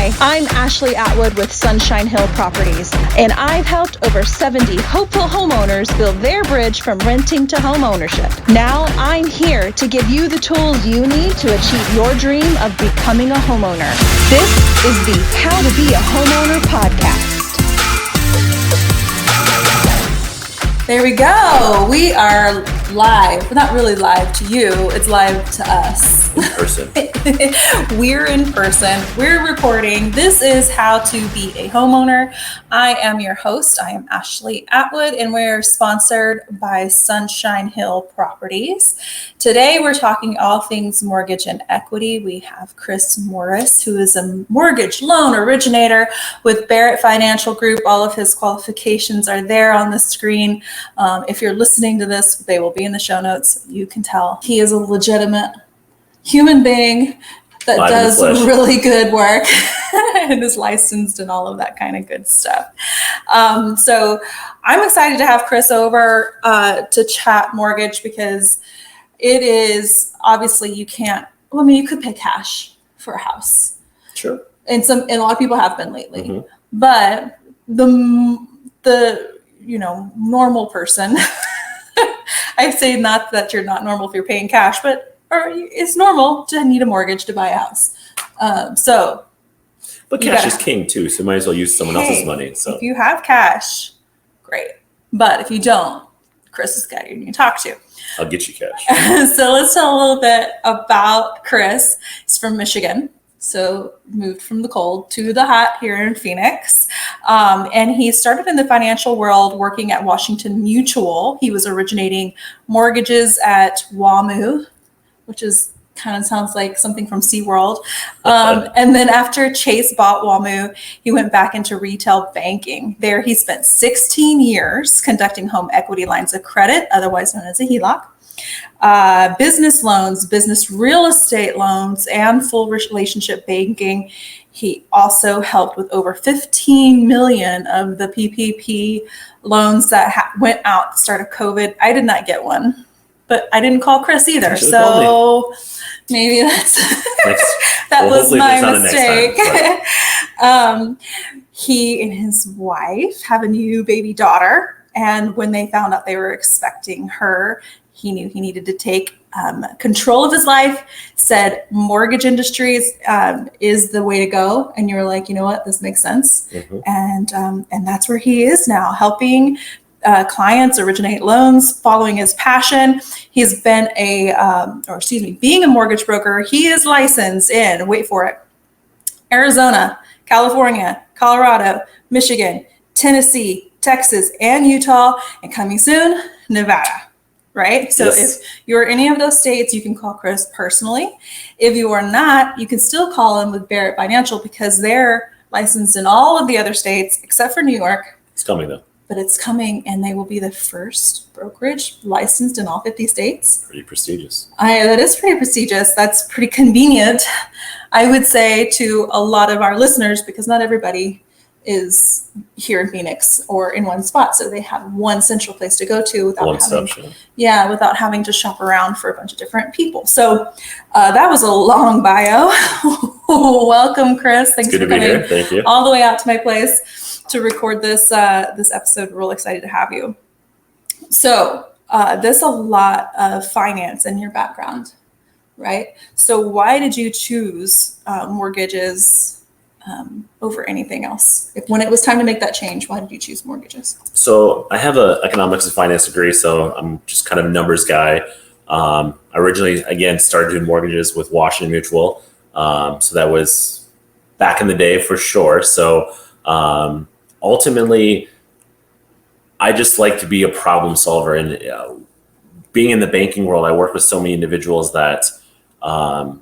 Hi, I'm Ashley Atwood with Sunshine Hill Properties, and I've helped over 70 hopeful homeowners build their bridge from renting to home ownership. Now I'm here to give you the tools you need to achieve your dream of becoming a homeowner. This is the How to Be a Homeowner podcast. There we go. We are live. We're not really live to you. It's live to us. In person. We're in person. We're recording. This is How to Be a Homeowner. I am your host. I am Ashley Atwood, and we're sponsored by Sunshine Hill Properties. Today, we're talking all things mortgage and equity. We have Chris Morris, who is a mortgage loan originator with Barrett Financial Group. All of his qualifications are there on the screen. If you're listening to this, they will be in the show notes. You can tell he is a legitimate human being that does really good work and is licensed and all of that kind of good stuff. So I'm excited to have Chris over to chat mortgage, because it is obviously you could pay cash for a house. Sure. And a lot of people have been lately, mm-hmm. But the normal person, I say not that you're not normal if you're paying cash, but it's normal to need a mortgage to buy a house. But cash is king too, so might as well use someone else's money. So if you have cash, great. But if you don't, Chris is the guy you need to talk to. I'll get you cash. So let's tell a little bit about Chris. He's from Michigan. So moved from the cold to the hot here in Phoenix. And he started in the financial world working at Washington Mutual. He was originating mortgages at WAMU, which is kind of sounds like something from SeaWorld. And then after Chase bought WAMU, he went back into retail banking. There he spent 16 years conducting home equity lines of credit, otherwise known as a HELOC. Business loans, business real estate loans, and full relationship banking. He also helped with over 15 million of the PPP loans that went out at the start of COVID. I did not get one, but I didn't call Chris either. So maybe that was my mistake. He and his wife have a new baby daughter. And when they found out they were expecting her, he knew he needed to take control of his life, said mortgage industries is the way to go. And you were like, you know what, this makes sense. Mm-hmm. And that's where he is now, helping clients originate loans, following his passion. He's been being a mortgage broker. He is licensed in, wait for it, Arizona, California, Colorado, Michigan, Tennessee, Texas, and Utah, and coming soon, Nevada. Right? So yes. If you're any of those states, you can call Chris personally. If you are not, you can still call him with Barrett Financial, because they're licensed in all of the other states except for New York. It's coming though. But it's coming, and they will be the first brokerage licensed in all 50 states. Pretty prestigious. That is pretty prestigious. That's pretty convenient, I would say, to a lot of our listeners, because not everybody is here in Phoenix or in one spot. So they have one central place to go to without having to shop around for a bunch of different people. So that was a long bio. Welcome, Chris. Thanks for coming here. Thank you. All the way out to my place to record this episode. Real excited to have you. So there's a lot of finance in your background, right? So why did you choose mortgages over anything else? When it was time to make that change, why did you choose mortgages? So I have an economics and finance degree, so I'm just kind of a numbers guy. I originally, again, started doing mortgages with Washington Mutual. So that was back in the day for sure. So ultimately, I just like to be a problem solver. And being in the banking world, I work with so many individuals that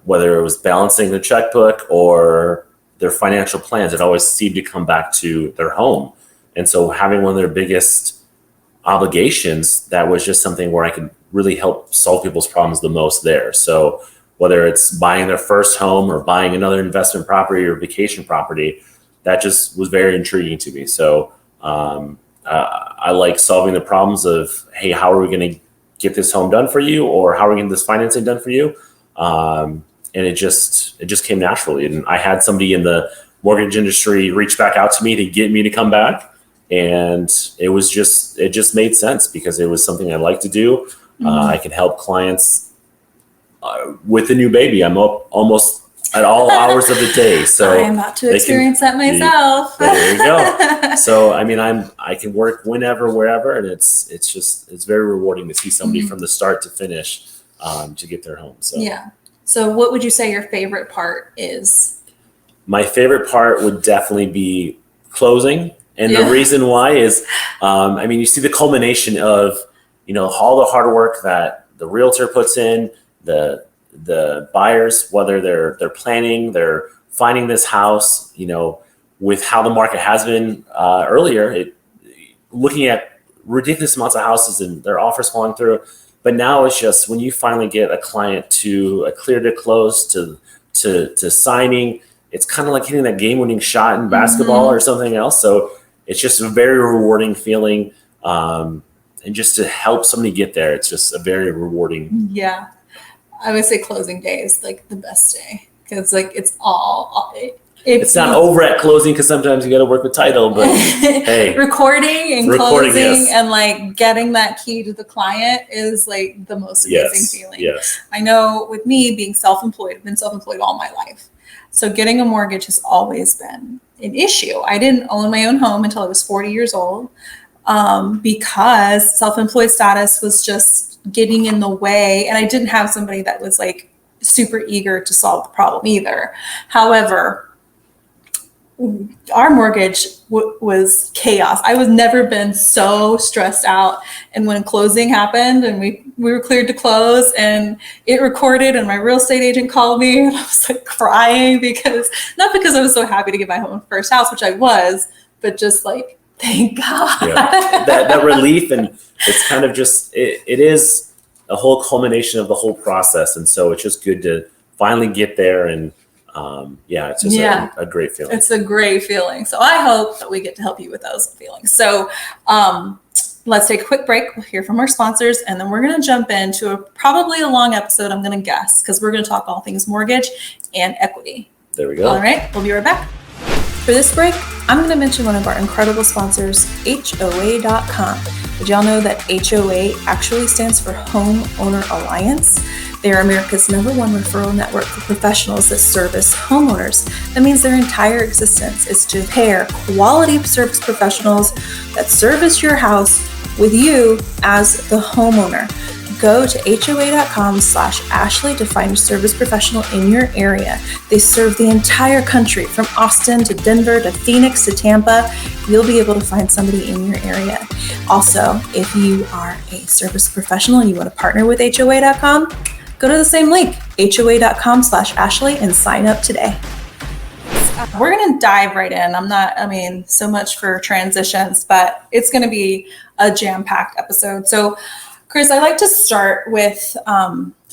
whether it was balancing their checkbook or their financial plans, it always seemed to come back to their home. And so having one of their biggest obligations, that was just something where I could really help solve people's problems the most there. So whether it's buying their first home or buying another investment property or vacation property, that just was very intriguing to me. So I like solving the problems of, hey, how are we going to get this home done for you? Or how are we going to get this financing done for you? And it just came naturally. And I had somebody in the mortgage industry reached back out to me to get me to come back. And it just made sense because it was something I like to do. I can help clients with the new baby. I'm up almost at all hours of the day. So I am about to experience that myself. There you go. So, I mean, I can work whenever, wherever. And it's very rewarding to see somebody from the start to finish to get their home. So, yeah. So what would you say your favorite part is? My favorite part would definitely be closing. And the reason why is, I mean, you see the culmination of, all the hard work that the realtor puts in, the buyers, whether they're planning, they're finding this house, with how the market has been earlier, looking at ridiculous amounts of houses and their offers falling through. But now it's just when you finally get a client to a clear to close to signing, it's kind of like hitting that game-winning shot in basketball or something else. So it's just a very rewarding feeling. And just to help somebody get there, it's just a very rewarding. Yeah. I would say closing day is like the best day because like it's all. It's not over at closing because sometimes you got to work with title, but hey, recording and closing and like getting that key to the client is like the most amazing feeling. Yes. I know with me being self-employed, I've been self-employed all my life. So getting a mortgage has always been an issue. I didn't own my own home until I was 40 years old because self-employed status was just getting in the way. And I didn't have somebody that was like super eager to solve the problem either. However, our mortgage was chaos. I was never been so stressed out. And when closing happened and we were cleared to close and it recorded and my real estate agent called me and I was like crying not because I was so happy to get my home first house, which I was, but just like, thank God. Yeah. That relief. And it's kind of just, it is a whole culmination of the whole process. And so it's just good to finally get there and it's just a great feeling. It's a great feeling. So I hope that we get to help you with those feelings. So let's take a quick break. We'll hear from our sponsors, and then we're going to jump into probably a long episode, I'm going to guess, because we're going to talk all things mortgage and equity. There we go. All right. We'll be right back. For this break, I'm going to mention one of our incredible sponsors, HOA.com. Did y'all know that HOA actually stands for Homeowner Alliance? They are America's #1 referral network for professionals that service homeowners. That means their entire existence is to pair quality service professionals that service your house with you as the homeowner. Go to HOA.com/Ashley to find a service professional in your area. They serve the entire country from Austin to Denver to Phoenix to Tampa. You'll be able to find somebody in your area. Also, if you are a service professional and you want to partner with HOA.com, go to the same link, HOA.com/Ashley, and sign up today. We're going to dive right in. So much for transitions, but it's going to be a jam-packed episode. So Chris, I like to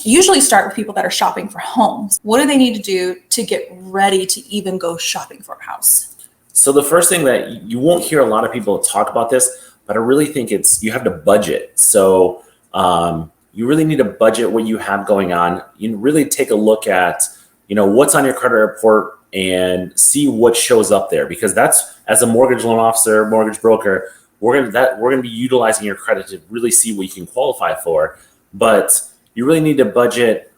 usually start with people that are shopping for homes. What do they need to do to get ready to even go shopping for a house? So the first thing that you won't hear a lot of people talk about this, but I really think you have to budget. So you really need to budget what you have going on. You really take a look at, what's on your credit report and see what shows up there, because that's, as a mortgage loan officer, mortgage broker, we're going to be utilizing your credit to really see what you can qualify for. But you really need to budget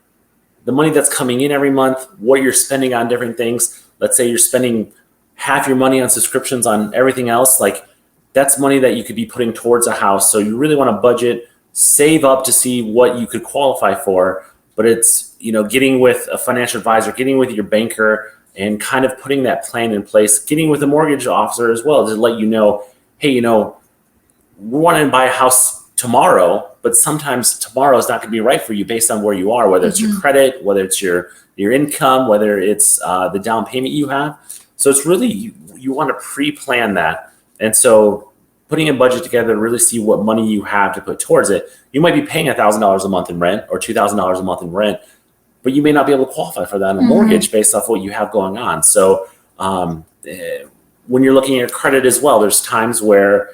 the money that's coming in every month, what you're spending on different things. Let's say you're spending half your money on subscriptions on everything else. Like, that's money that you could be putting towards a house. So you really want to budget, save up to see what you could qualify for. But it's, getting with a financial advisor, getting with your banker, and kind of putting that plan in place, getting with a mortgage officer as well to let you know, hey, we want to buy a house tomorrow, but sometimes tomorrow is not going to be right for you based on where you are, whether it's your credit, whether it's your income, whether it's the down payment you have. So it's really, you want to pre-plan that. And so putting a budget together to really see what money you have to put towards it. You might be paying $1,000 a month in rent or $2,000 a month in rent, but you may not be able to qualify for that in a mortgage based off what you have going on. So when you're looking at credit as well, there's times where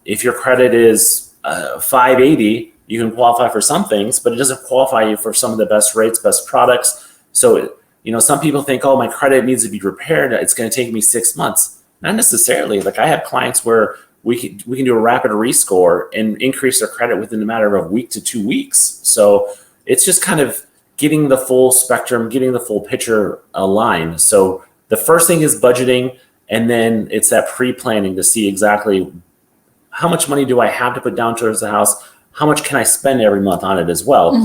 if your credit is 580, you can qualify for some things, but it doesn't qualify you for some of the best rates, best products. So some people think, oh, my credit needs to be repaired. It's going to take me 6 months. Not necessarily. Like, I have clients where we can do a rapid rescore and increase their credit within a matter of a week to 2 weeks. So it's just kind of getting the full spectrum, getting the full picture aligned. So the first thing is budgeting, and then it's that pre-planning to see exactly how much money do I have to put down towards the house? How much can I spend every month on it as well?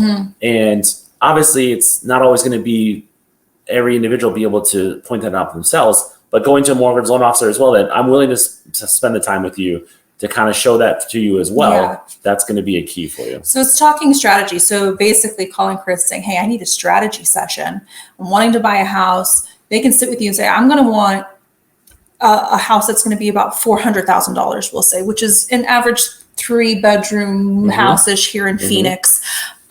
And obviously, it's not always going to be every individual be able to point that out themselves, but going to a mortgage loan officer as well, that I'm willing to spend the time with you to kind of show that to you as well. That's going to be a key for you. So it's talking strategy. So basically calling Chris saying, hey, I need a strategy session. I'm wanting to buy a house. They can sit with you and say, I'm going to want a house that's going to be about $400,000, we'll say, which is an average 3-bedroom house-ish here in Phoenix.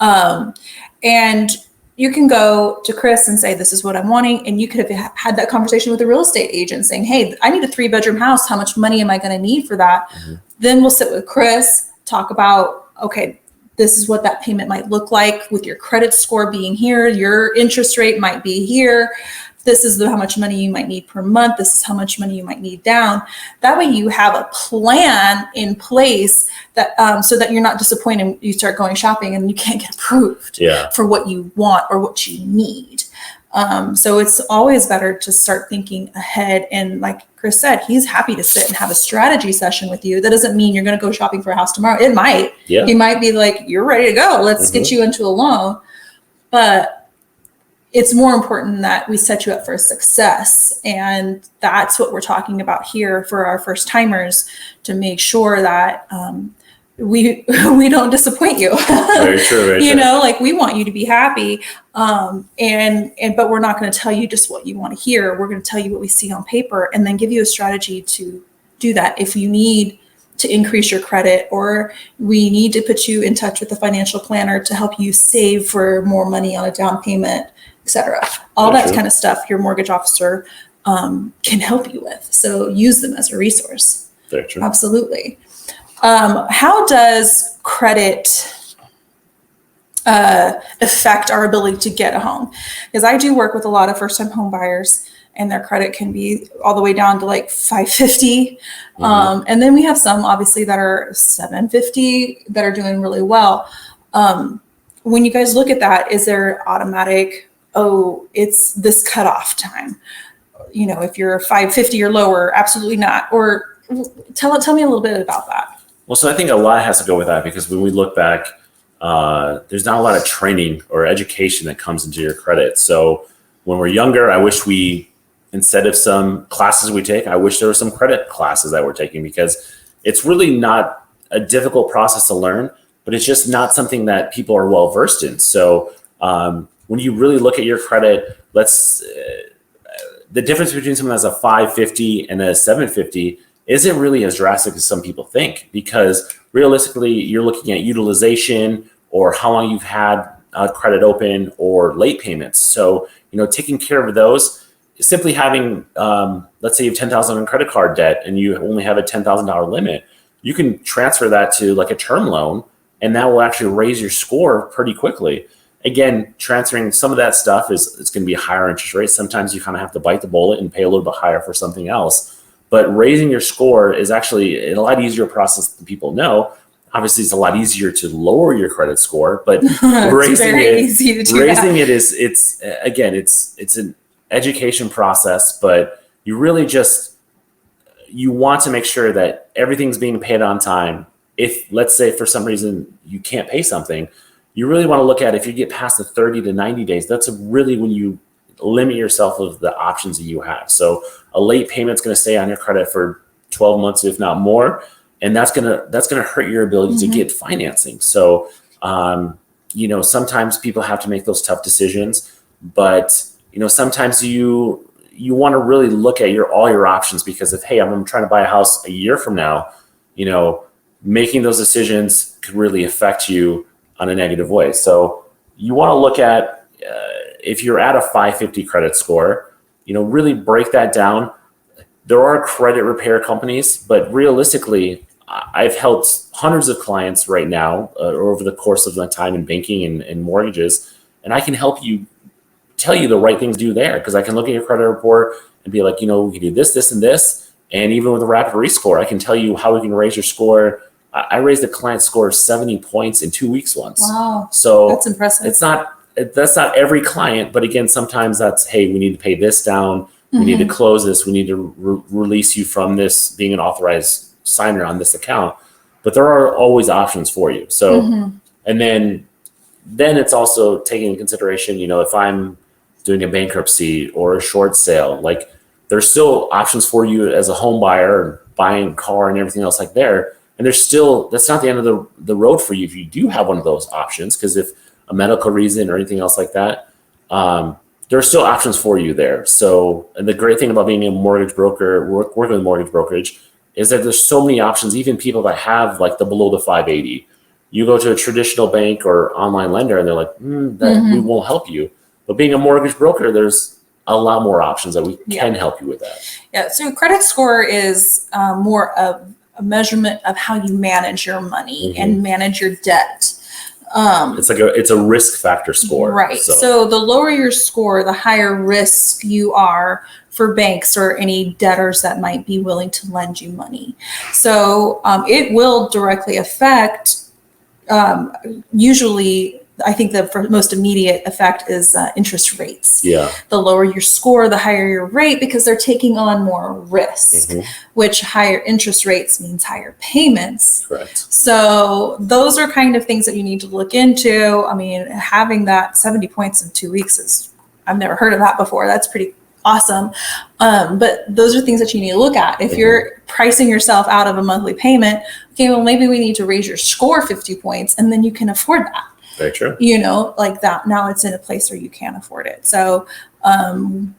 And you can go to Chris and say, this is what I'm wanting. And you could have had that conversation with a real estate agent saying, hey, I need a 3-bedroom house. How much money am I going to need for that? Then we'll sit with Chris, talk about, okay, this is what that payment might look like with your credit score being here. Your interest rate might be here. This is how much money you might need per month. This is how much money you might need down. That way you have a plan in place that so that you're not disappointed when you start going shopping and you can't get approved for what you want or what you need. So it's always better to start thinking ahead. And like Chris said, he's happy to sit and have a strategy session with you. That doesn't mean you're going to go shopping for a house tomorrow. It might. He might be like, you're ready to go. Let's get you into a loan. But it's more important that we set you up for success. And that's what we're talking about here for our first timers, to make sure that we don't disappoint you. Very true. Very you true. know, like, we want you to be happy. But we're not going to tell you just what you want to hear. We're going to tell you what we see on paper and then give you a strategy to do that. If you need to increase your credit, or we need to put you in touch with a financial planner to help you save for more money on a down payment, etc. All that kind of stuff your mortgage officer can help you with. So use them as a resource. Very true. Absolutely. How does credit affect our ability to get a home? Because I do work with a lot of first-time home buyers, and their credit can be all the way down to like 550. And then we have some obviously that are 750 that are doing really well. When you guys look at that, is there automatic, oh, it's this cutoff time? You know, if you're 550 or lower, absolutely not. Or tell me a little bit about that. Well, so I think a lot has to go with that, because when we look back, there's not a lot of training or education that comes into your credit. So when we're younger, I wish instead of some classes we take, I wish there were some credit classes that we're taking, because it's really not a difficult process to learn, but it's just not something that people are well versed in. So when you really look at your credit, the difference between someone that's a 550 and a 750 isn't really as drastic as some people think, because realistically, you're looking at utilization or how long you've had credit open or late payments. So, taking care of those, simply having, let's say you have $10,000 in credit card debt and you only have a $10,000 limit, you can transfer that to like a term loan, and that will actually raise your score pretty quickly. Again, transferring some of that stuff it's going to be higher interest rates. Sometimes you kind of have to bite the bullet and pay a little bit higher for something else. But raising your score is actually a lot easier process than people know. Obviously, it's a lot easier to lower your credit score, but raising it is it's an education process. But you really you want to make sure that everything's being paid on time. If, let's say, for some reason you can't pay something, you really want to look at, if you get past the 30 to 90 days, that's really when you limit yourself of the options that you have. So a late payment's going to stay on your credit for 12 months, if not more. And that's going to hurt your ability to get financing. So, sometimes people have to make those tough decisions, but, sometimes you want to really look at all your options, because if, hey, I'm trying to buy a house a year from now, making those decisions could really affect you on a negative way. So you want to look at, if you're at a 550 credit score, really break that down. There are credit repair companies, but realistically, I've helped hundreds of clients right now over the course of my time in banking and mortgages, and I can help you tell you the right things to do there, because I can look at your credit report and be like, we can do this, this, and this. And even with a rapid rescore, I can tell you how we can raise your score. I raised a client's score 70 points in 2 weeks once. Wow. So that's impressive. That's not every client, but again, sometimes that's, hey, we need to pay this down. We need to close this. We need to release you from this being an authorized signer on this account. But there are always options for you. So, and then it's also taking into consideration, if I'm doing a bankruptcy or a short sale, like there's still options for you as a home buyer, buying a car and everything else like there. And that's not the end of the road for you if you do have one of those options, because if a medical reason or anything else like that, there are still options for you there. So, and the great thing about being a mortgage broker, working with mortgage brokerage, is that there's so many options, even people that have like the below the 580. You go to a traditional bank or online lender and they're like, we won't help you. But being a mortgage broker, there's a lot more options that we can help you with that. Yeah, so credit score is more of a measurement of how you manage your money and manage your debt. It's a risk factor score. Right. So the lower your score, the higher risk you are for banks or any debtors that might be willing to lend you money. So it will directly affect, usually, I think the most immediate effect is interest rates. Yeah. The lower your score, the higher your rate, because they're taking on more risk, which higher interest rates means higher payments. Correct. So those are kind of things that you need to look into. I mean, having that 70 points in 2 weeks I've never heard of that before. That's pretty awesome. But those are things that you need to look at. If you're pricing yourself out of a monthly payment, okay, well, maybe we need to raise your score 50 points and then you can afford that. Very true. Like that. Now it's in a place where you can afford it. So, so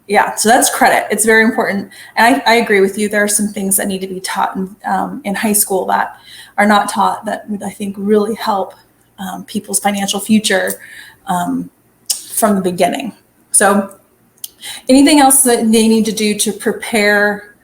that's credit. It's very important. And I agree with you. There are some things that need to be taught in high school that are not taught that would, I think, really help people's financial future from the beginning. So anything else that they need to do to prepare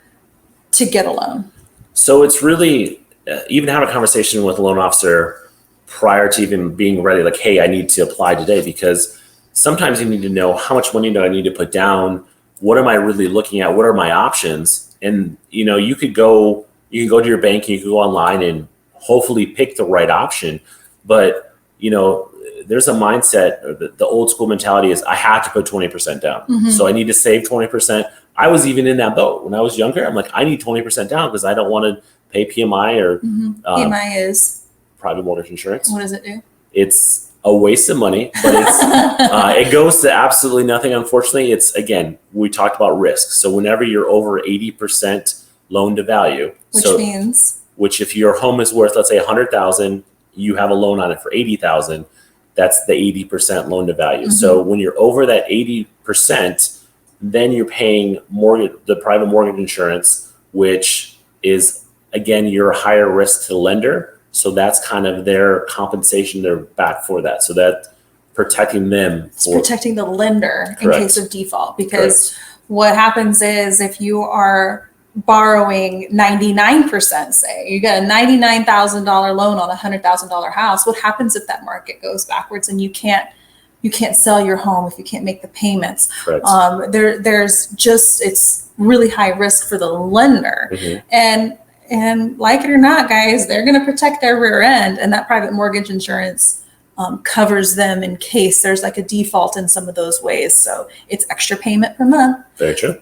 to get a loan? So it's really even have a conversation with a loan officer prior to even being ready, like, hey, I need to apply today, because sometimes you need to know how much money do I need to put down? What am I really looking at? What are my options? And, you could go to your bank and you could go online and hopefully pick the right option. But, there's a mindset, the old school mentality is I have to put 20% down. So I need to save 20%. I was even in that boat when I was younger. I'm like, I need 20% down because I don't want to pay PMI or PMI is private mortgage insurance. What does it do? It's a waste of money, but it's it goes to absolutely nothing. Unfortunately, it's, again, we talked about risk. So whenever you're over 80% loan to value, which if your home is worth, let's say $100,000, you have a loan on it for $80,000. That's the 80% loan to value. So when you're over that 80%, then you're paying the private mortgage insurance, which is, again, you're a higher risk to the lender. So that's kind of their compensation. They're back for that. So that protecting them. It's protecting the lender in case of default, because what happens is if you are borrowing 99%, say you get a $99,000 loan on a $100,000 house, what happens if that market goes backwards and you can't sell your home if you can't make the payments? It's really high risk for the lender. And like it or not, guys, they're going to protect their rear end, and that private mortgage insurance covers them in case there's like a default in some of those ways. So it's extra payment per month. Very true.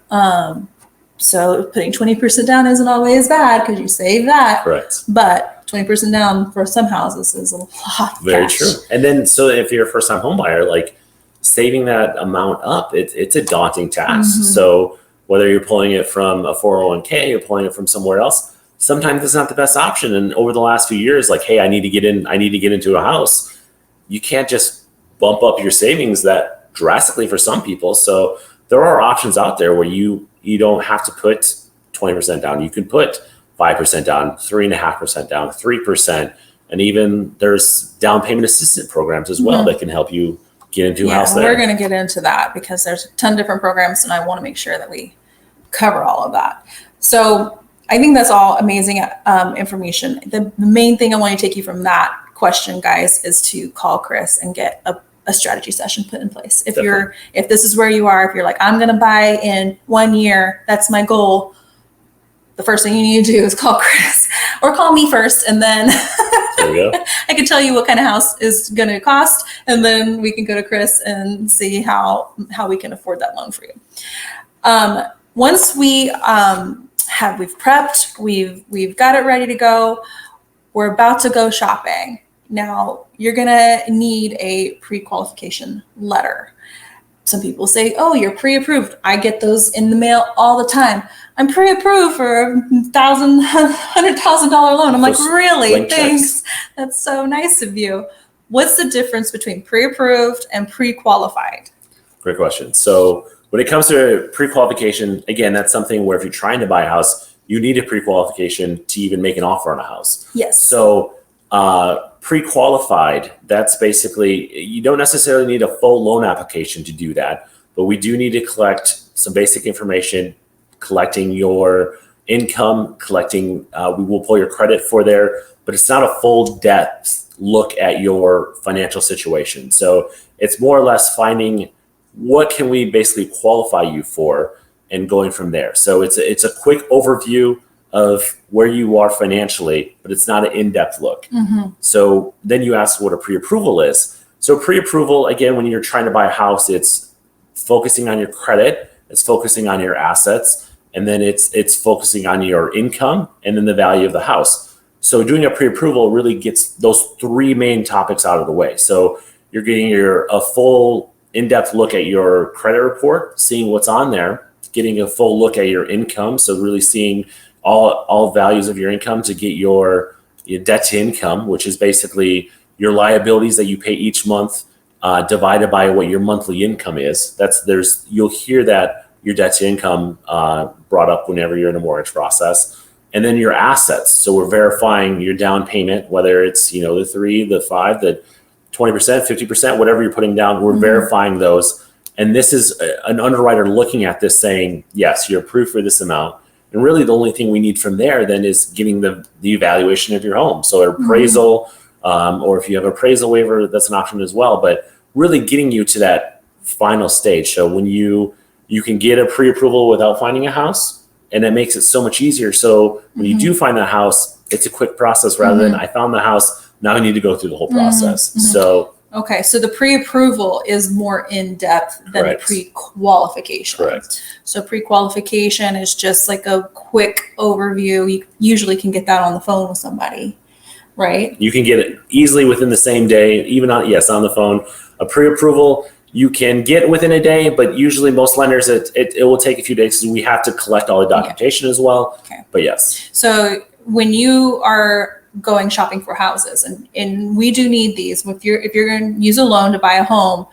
So putting 20% down isn't always bad because you save that. Correct. But 20% down for some houses is a lot. Very true. And then, so if you're a first-time home buyer, like saving that amount up, it's a daunting task. So whether you're pulling it from a 401k or pulling it from somewhere else, sometimes it's not the best option. And over the last few years, like, hey, I need to get into a house. You can't just bump up your savings that drastically for some people. So there are options out there where you don't have to put 20% down. You can put 5% down, 3.5% down, 3%. And even there's down payment assistance programs as well that can help you get into a house there. We're going to get into that because there's a ton of different programs, and I want to make sure that we cover all of that. So I think that's all amazing information. The main thing I want to take you from that question, guys, is to call Chris and get a strategy session put in place. If this is where you are, if you're like, I'm going to buy in 1 year, that's my goal. The first thing you need to do is call Chris or call me first. And then there we go. I can tell you what kind of house is going to cost. And then we can go to Chris and see how we can afford that loan for you. Once we've prepped, we've got it ready to go. We're about to go shopping. Now, you're going to need a pre-qualification letter. Some people say, oh, you're pre-approved. I get those in the mail all the time. I'm pre-approved for a $100,000 loan. I'm like, really? Thanks. That's so nice of you. What's the difference between pre-approved and pre-qualified? Great question. So when it comes to pre-qualification, again, that's something where if you're trying to buy a house, you need a pre-qualification to even make an offer on a house. Yes. So pre-qualified, that's basically, you don't necessarily need a full loan application to do that, but we do need to collect some basic information, collecting your income, we will pull your credit for there, but it's not a full depth look at your financial situation. So it's more or less finding what can we basically qualify you for and going from there. So it's a quick overview of where you are financially, but it's not an in-depth look. Mm-hmm. So then you ask what a pre-approval is. So pre-approval, again, when you're trying to buy a house, it's focusing on your credit, it's focusing on your assets, and then it's focusing on your income and then the value of the house. So doing a pre-approval really gets those three main topics out of the way. So you're getting a full in-depth look at your credit report, seeing what's on there, getting a full look at your income. So really seeing all values of your income to get your debt to income, which is basically your liabilities that you pay each month divided by what your monthly income is. You'll hear that your debt to income brought up whenever you're in a mortgage process. And then your assets. So we're verifying your down payment, whether it's the 3, the 5, the 20%, 50%, whatever you're putting down. We're verifying those. And this is an underwriter looking at this saying, yes, you're approved for this amount. And really the only thing we need from there then is getting the evaluation of your home. So an appraisal, or if you have an appraisal waiver, that's an option as well. But really getting you to that final stage. So when you can get a pre-approval without finding a house, and it makes it so much easier. So when you do find that house, it's a quick process rather than I found the house, now I need to go through the whole process. So okay, so the pre-approval is more in-depth than the pre-qualification. Correct. So pre-qualification is just like a quick overview. You usually can get that on the phone with somebody, right? You can get it easily within the same day, even on the phone. A pre-approval you can get within a day, but usually most lenders, it will take a few days because we have to collect all the documentation as well. Okay. But yes. So when you are going shopping for houses, and we do need these, if you're going to use a loan to buy a home,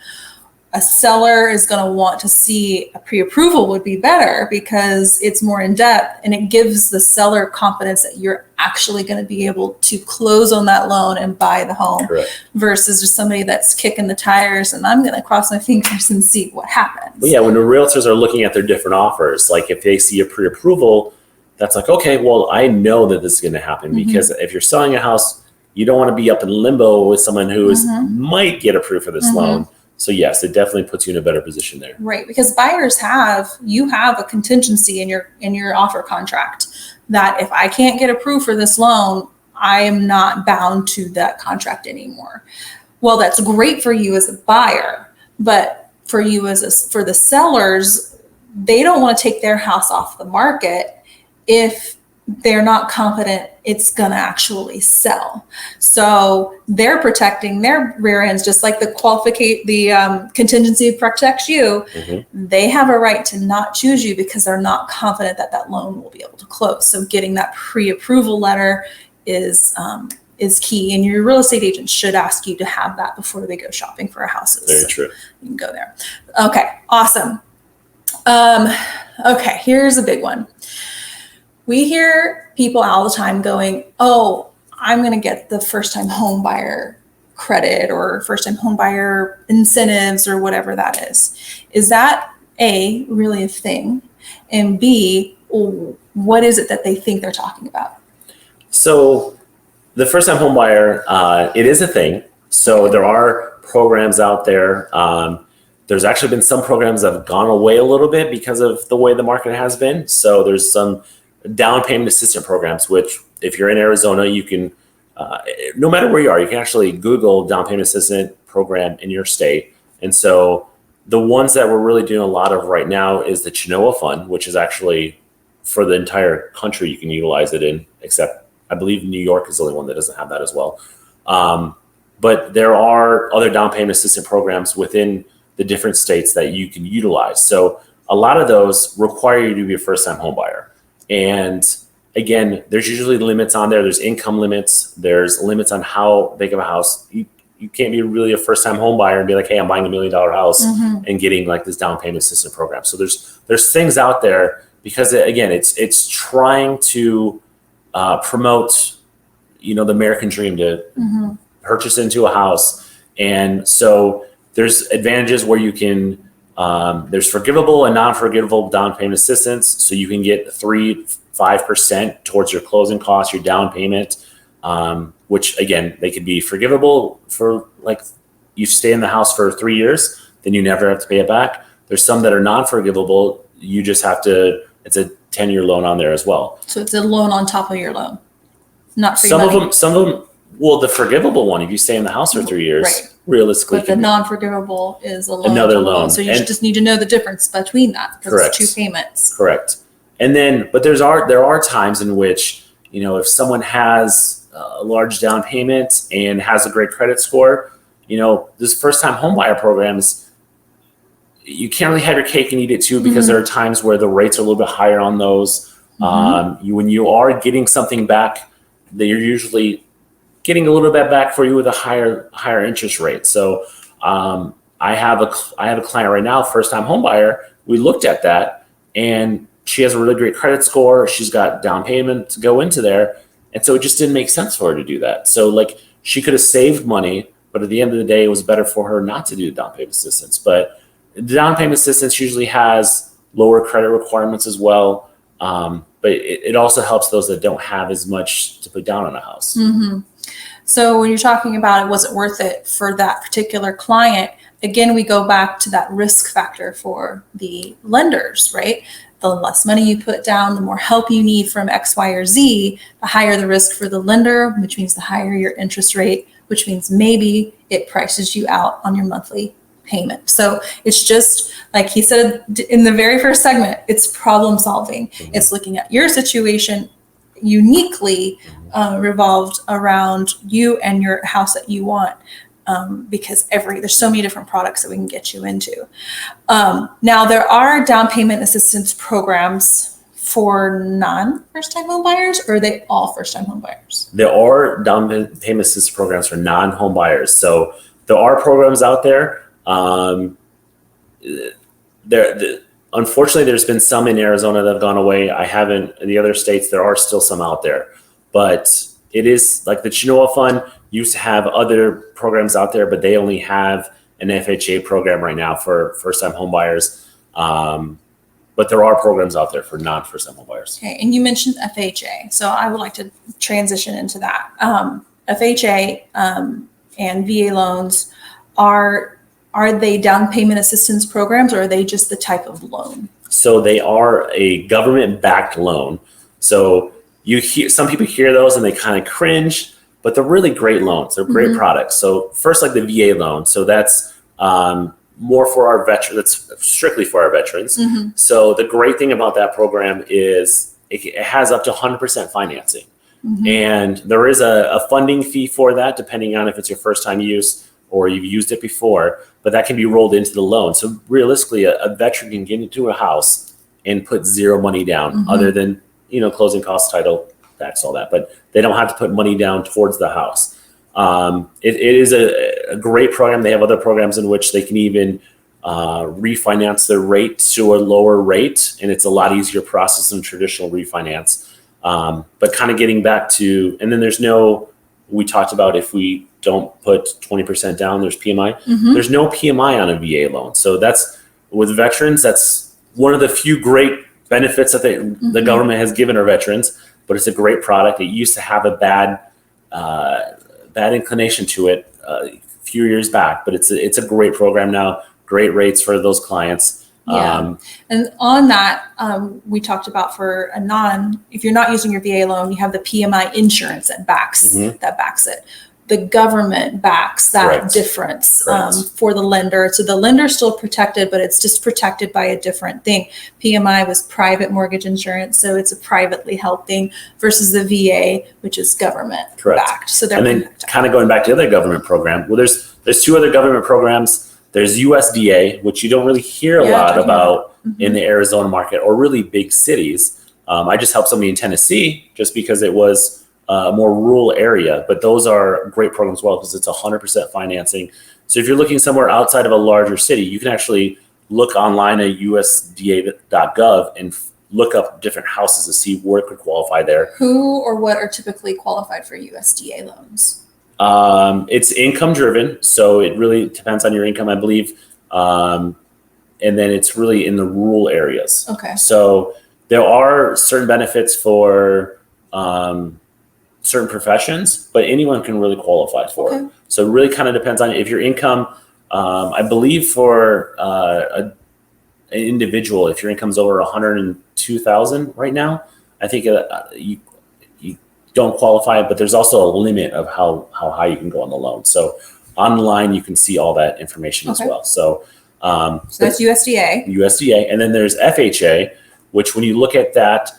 a seller is going to want to see a pre-approval would be better because it's more in depth and it gives the seller confidence that you're actually going to be able to close on that loan and buy the home. Correct. Versus just somebody that's kicking the tires and I'm going to cross my fingers and see what happens. Well, yeah, when the realtors are looking at their different offers, like if they see a pre-approval, that's like, okay, well, I know that this is going to happen because if you're selling a house, you don't want to be up in limbo with someone who might get approved for this loan. So yes, it definitely puts you in a better position there. Right, because buyers have a contingency in your offer contract that if I can't get approved for this loan, I am not bound to that contract anymore. Well, that's great for you as a buyer, but for you for the sellers, they don't want to take their house off the market if they're not confident it's going to actually sell. So they're protecting their rear ends, just like the contingency protects you. They have a right to not choose you because they're not confident that loan will be able to close. So getting that pre-approval letter is key. And your real estate agent should ask you to have that before they go shopping for houses. Very true. You can go there. Okay, awesome. Okay, here's a big one. We hear people all the time going, oh, I'm going to get the first-time home buyer credit or first-time home buyer incentives or whatever that is. Is that A, really a thing? And B, what is it that they think they're talking about? So the first-time home buyer, it is a thing. So there are programs out there. There's actually been some programs that have gone away a little bit because of the way the market has been. So there's some down payment assistance programs, which if you're in Arizona, you can, no matter where you are, you can actually Google down payment assistance program in your state. And so the ones that we're really doing a lot of right now is the Chenoa Fund, which is actually for the entire country you can utilize it in, except I believe New York is the only one that doesn't have that as well. But there are other down payment assistance programs within the different states that you can utilize. So a lot of those require you to be a first-time home buyer. And again, there's usually limits on there. There's income limits. There's limits on how big of a house. You can't be really a first-time home buyer and be like, hey, I'm buying $1 million house and getting like this down payment assistance program. So there's things out there because again, it's trying to promote, the American dream to purchase into a house. And so there's advantages where you can, there's forgivable and non-forgivable down payment assistance. So you can get 3-5% towards your closing costs, your down payment, which again, they could be forgivable for like you stay in the house for 3 years, then you never have to pay it back. There's some that are non-forgivable. You just have to, it's a 10-year loan on there as well. So it's a loan on top of your loan, not free some money. Some of them, well, the forgivable one, if you stay in the house for 3 years, right, realistically. But the non-forgivable is a loan. Another loan. So you just need to know the difference between that. Correct. It's 2 payments. Correct. And then, but there are times in which, if someone has a large down payment and has a great credit score, this first-time homebuyer programs, you can't really have your cake and eat it too, because there are times where the rates are a little bit higher on those. When you are getting something back, that you're usually getting a little bit back for you with a higher interest rate. So I have a client right now, first-time homebuyer. We looked at that, and she has a really great credit score. She's got down payment to go into there. And so it just didn't make sense for her to do that. So like she could have saved money, but at the end of the day, it was better for her not to do the down payment assistance. But the down payment assistance usually has lower credit requirements as well. But it also helps those that don't have as much to put down on a house. So when you're talking about it wasn't worth it for that particular client, again, we go back to that risk factor for the lenders, right? The less money you put down, the more help you need from X, Y, or Z, the higher the risk for the lender, which means the higher your interest rate, which means maybe it prices you out on your monthly payment. So it's just like he said in the very first segment, it's problem solving. It's looking at your situation uniquely revolved around you and your house that you want. Because there's so many different products that we can get you into. Now there are down payment assistance programs for non-first-time home buyers, or are they all first-time home buyers? There are down payment assistance programs for non-home buyers. So there are programs out there. Unfortunately, there's been some in Arizona that have gone away. I haven't in the other states. There are still some out there, but it is like the Chenoa Fund used to have other programs out there, but they only have an FHA program right now for first-time home buyers. But there are programs out there for non-first-time home buyers. Okay, and you mentioned FHA, so I would like to transition into that. FHA and VA loans, are they down payment assistance programs, or are they just the type of loan? So they are a government-backed loan. So you hear some people hear those and they kind of cringe, but they're really great loans. They're great products. So first, like the VA loan. So that's more for our veterans. That's strictly for our veterans. So the great thing about that program is it has up to 100% financing. And there is a funding fee for that, depending on if it's your first time use or you've used it before, but that can be rolled into the loan. So realistically, a veteran can get into a house and put zero money down other than, closing costs, title, tax, all that, but they don't have to put money down towards the house. It is a great program. They have other programs in which they can even refinance their rate to a lower rate, and it's a lot easier process than traditional refinance. But kind of getting back to, and then we talked about if we don't put 20% down, there's PMI. There's no PMI on a VA loan. So that's, with veterans, that's one of the few great benefits that the government has given our veterans, but it's a great product. It used to have a bad inclination to it a few years back, but it's a great program now. Great rates for those clients. Yeah. And on that, we talked about if you're not using your VA loan, you have the PMI insurance that backs it. The government backs that difference for the lender. So the lender's still protected, but it's just protected by a different thing. PMI was private mortgage insurance, so it's a privately held thing versus the VA, which is government backed. So they're kind of going back to the other government program. Well, there's two other government programs. There's USDA, which you don't really hear a lot about in the Arizona market or really big cities. I just helped somebody in Tennessee just because it was a more rural area, but those are great programs as well because it's 100% financing. So if you're looking somewhere outside of a larger city, you can actually look online at USDA.gov and look up different houses to see where it could qualify there. Who or what are typically qualified for USDA loans? It's income driven, so it really depends on your income, I believe. And then it's really in the rural areas. Okay. So there are certain benefits for certain professions, but anyone can really qualify for it. So it really kind of depends on if your income, I believe for an individual, if your income's over 102,000 right now, I think you don't qualify, but there's also a limit of how high you can go on the loan. So online, you can see all that information as well. So that's USDA. And then there's FHA, which when you look at that,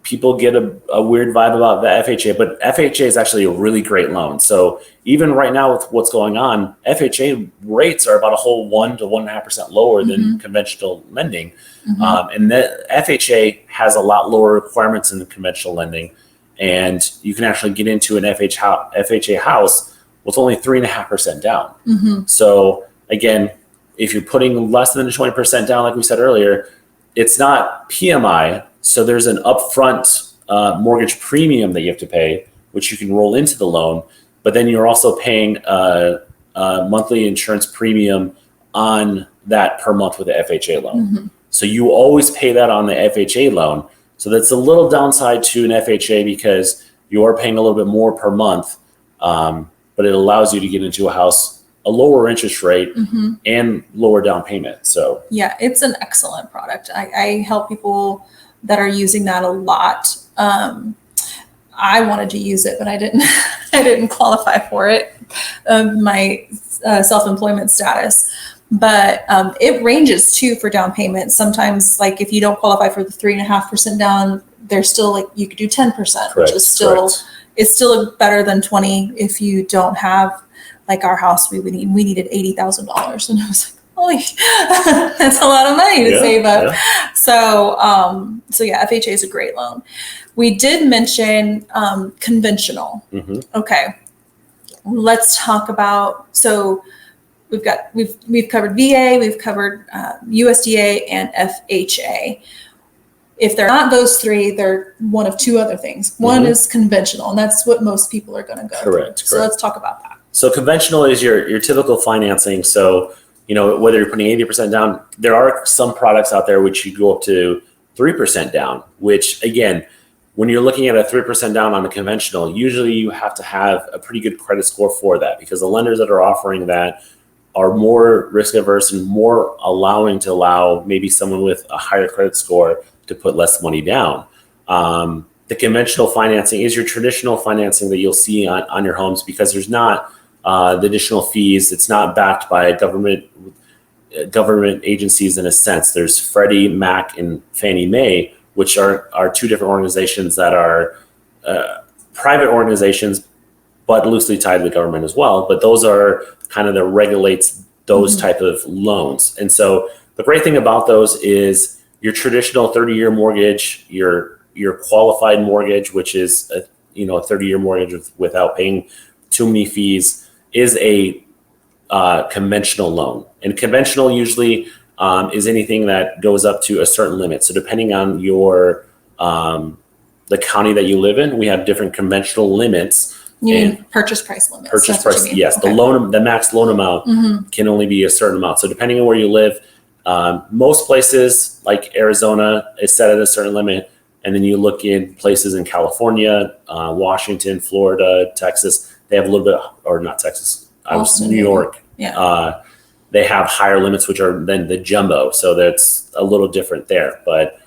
people get a weird vibe about the FHA, but FHA is actually a really great loan. So even right now with what's going on, FHA rates are about a whole 1 to 1.5% lower than conventional lending. And the FHA has a lot lower requirements than the conventional lending. And you can actually get into an FHA house with only 3.5% down. So again, if you're putting less than 20% down, like we said earlier, it's not PMI. So there's an upfront mortgage premium that you have to pay, which you can roll into the loan. But then you're also paying a monthly insurance premium on that per month with the FHA loan. So you always pay that on the FHA loan. So that's a little downside to an FHA because you are paying a little bit more per month, but it allows you to get into a house, a lower interest rate and lower down payment. So yeah, it's an excellent product. I help people that are using that a lot. I wanted to use it, but I didn't qualify for it, my self-employment status. But it ranges too for down payment. Sometimes, like if you don't qualify for the 3.5% down, there's still like you could do 10%, which is still better than 20 if you don't have, like our house. We needed $80,000, and I was like, holy, that's a lot of money to save up. So FHA is a great loan. We did mention conventional. Okay, let's talk about, so we've covered VA, we've covered USDA and FHA. If they're not those three, they're one of two other things. One is conventional, and that's what most people are going to go through. So let's talk about that. So conventional is your typical financing. So whether you're putting 80% down, there are some products out there which you go up to 3% down, which again, when you're looking at a 3% down on a conventional, usually you have to have a pretty good credit score for that because the lenders that are offering that are more risk averse and more allowing to allow maybe someone with a higher credit score to put less money down. The conventional financing is your traditional financing that you'll see on your homes because there's not the additional fees. It's not backed by government agencies in a sense. There's Freddie Mac and Fannie Mae, which are two different organizations that are private organizations, but loosely tied to the government as well. But those are kind of that regulates those type of loans. And so the great thing about those is your traditional 30-year mortgage, your qualified mortgage, which is a 30-year mortgage without paying too many fees, is a conventional loan. And conventional usually is anything that goes up to a certain limit. So depending on your the county that you live in, we have different conventional limits. You mean purchase price limits? Purchase price, yes. Okay. The max loan amount can only be a certain amount. So depending on where you live, most places like Arizona is set at a certain limit. And then you look in places in California, Washington, Florida, Texas, they have a little bit, or not Texas, I was Austin, New York. Yeah. They have higher limits, which are then the jumbo. So that's a little different there. But